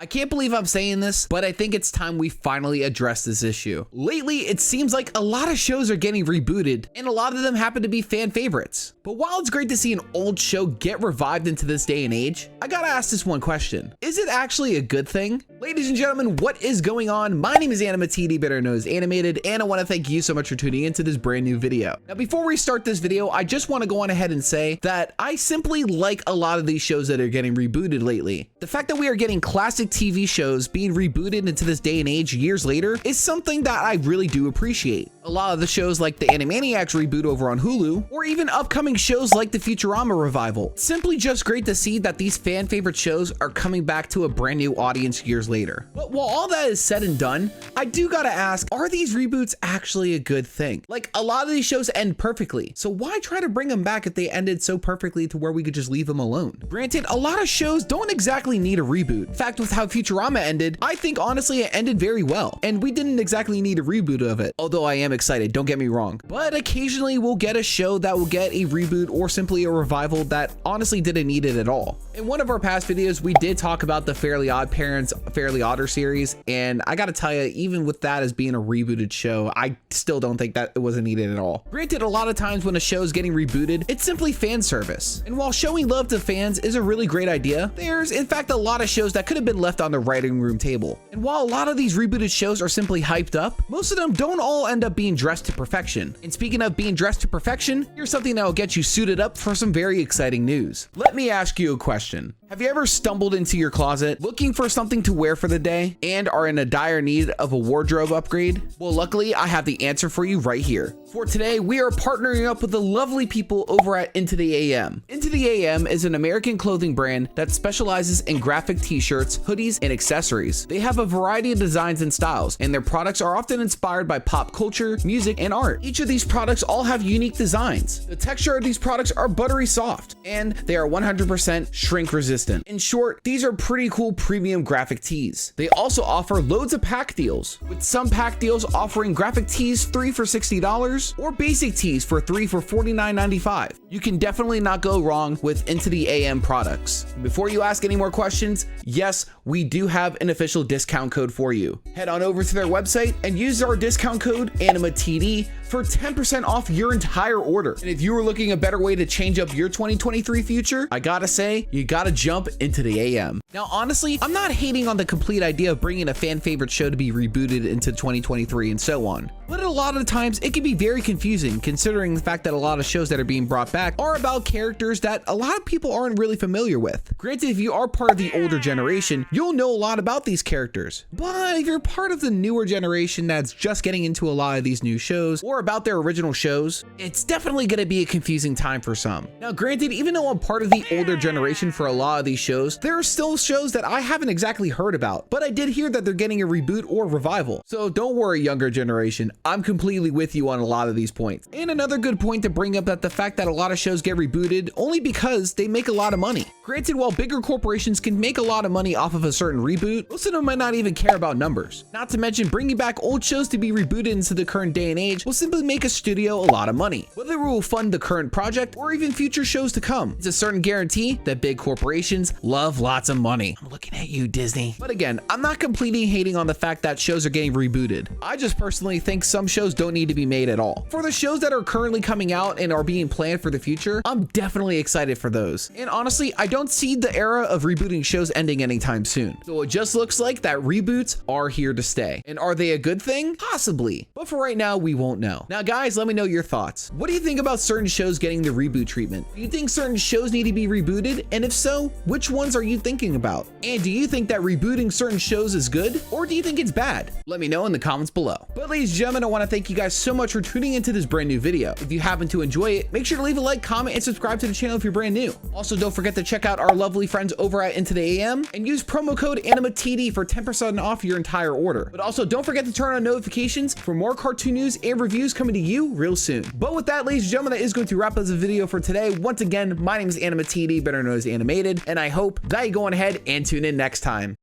I can't believe I'm saying this, but I think it's time we finally address this issue. Lately, it seems like a lot of shows are getting rebooted, and a lot of them happen to be fan favorites. But while it's great to see an old show get revived into this day and age, I gotta ask this one question. Is it actually a good thing? Ladies and gentlemen, what is going on? My name is AnimaTD, better known as Animated, and I want to thank you so much for tuning into this brand new video. Now, before we start this video, I just want to go on ahead and say that I simply like a lot of these shows that are getting rebooted lately. The fact that we are getting classic TV shows being rebooted into this day and age years later is something that I really do appreciate. A lot of the shows like the Animaniacs reboot over on Hulu, or even upcoming shows like the Futurama revival. It's simply just great to see that these fan favorite shows are coming back to a brand new audience years later. But while all that is said and done, I do gotta ask, are these reboots actually a good thing? Like, a lot of these shows end perfectly, so why try to bring them back if they ended so perfectly to where we could just leave them alone? Granted, a lot of shows don't exactly need a reboot. In fact, with how Futurama ended, I think honestly it ended very well, and we didn't exactly need a reboot of it, although I am excited, don't get me wrong. But occasionally we'll get a show that will get a reboot or simply a revival that honestly didn't need it at all. In one of our past videos, we did talk about the Fairly Odd Parents, Fairly Odder series, and I gotta tell you, even with that as being a rebooted show, I still don't think that it wasn't needed at all. Granted, a lot of times when a show is getting rebooted, it's simply fan service. And while showing love to fans is a really great idea, there's in fact a lot of shows that could have been left on the writing room table. And while a lot of these rebooted shows are simply hyped up, most of them don't all end up being dressed to perfection. And speaking of being dressed to perfection, here's something that will get you suited up for some very exciting news. Let me ask you a question. Have you ever stumbled into your closet looking for something to wear for the day and are in a dire need of a wardrobe upgrade? Well, luckily, I have the answer for you right here. For today, we are partnering up with the lovely people over at Into the AM. Into the AM is an American clothing brand that specializes in graphic t-shirts, hoodies, and accessories. They have a variety of designs and styles, and their products are often inspired by pop culture, music, and art. Each of these products all have unique designs. The texture of these products are buttery soft, and they are 100% shrink resistant. In short, these are pretty cool premium graphic tees. They also offer loads of pack deals, with some pack deals offering graphic tees 3 for $60, or basic tees for 3 for $49.95. You can definitely not go wrong with Into the AM products. Before you ask any more questions, yes, we do have an official discount code for you. Head on over to their website and use our discount code AnimaTD for 10% off your entire order. And if you were looking a better way to change up your 2023 future, I gotta say, you gotta jump Into the AM. Now, honestly, I'm not hating on the complete idea of bringing a fan favorite show to be rebooted into 2023 and so on. But a lot of the times it can be very confusing considering the fact that a lot of shows that are being brought back are about characters that a lot of people aren't really familiar with. Granted, if you are part of the older generation, you'll know a lot about these characters. But if you're part of the newer generation that's just getting into a lot of these new shows or about their original shows, it's definitely going to be a confusing time for some. Now, granted, even though I'm part of the older generation for a lot of these shows, there are still shows that I haven't exactly heard about, but I did hear that they're getting a reboot or revival. So don't worry, younger generation, I'm completely with you on a lot of these points. And another good point to bring up that the fact that a lot of shows get rebooted only because they make a lot of money. Granted, while bigger corporations can make a lot of money off of a certain reboot, most of them might not even care about numbers. Not to mention, bringing back old shows to be rebooted into the current day and age will simply make a studio a lot of money. Whether it will fund the current project or even future shows to come, it's a certain guarantee that big corporations love lots of money. I'm looking at you, Disney. But again, I'm not completely hating on the fact that shows are getting rebooted. I just personally think some shows don't need to be made at all. For the shows that are currently coming out and are being planned for the future, I'm definitely excited for those. And honestly, I don't see the era of rebooting shows ending anytime soon. So it just looks like that reboots are here to stay. And are they a good thing? Possibly. But for right now, we won't know. Now guys, let me know your thoughts. What do you think about certain shows getting the reboot treatment? Do you think certain shows need to be rebooted? And if so, which ones are you thinking about? And do you think that rebooting certain shows is good? Or do you think it's bad? Let me know in the comments below. But ladies and gentlemen, I want to thank you guys so much for tuning into this brand new video. If you happen to enjoy it, make sure to leave a like, comment, and subscribe to the channel if you're brand new. Also, don't forget to check out our lovely friends over at Into the AM and use promo code AnimaTD for 10% off your entire order. But also, don't forget to turn on notifications for more cartoon news and reviews coming to you real soon. But with that, ladies and gentlemen, that is going to wrap up the video for today. Once again, my name is AnimaTD, better known as Animated, and I hope that you go on ahead and tune in next time.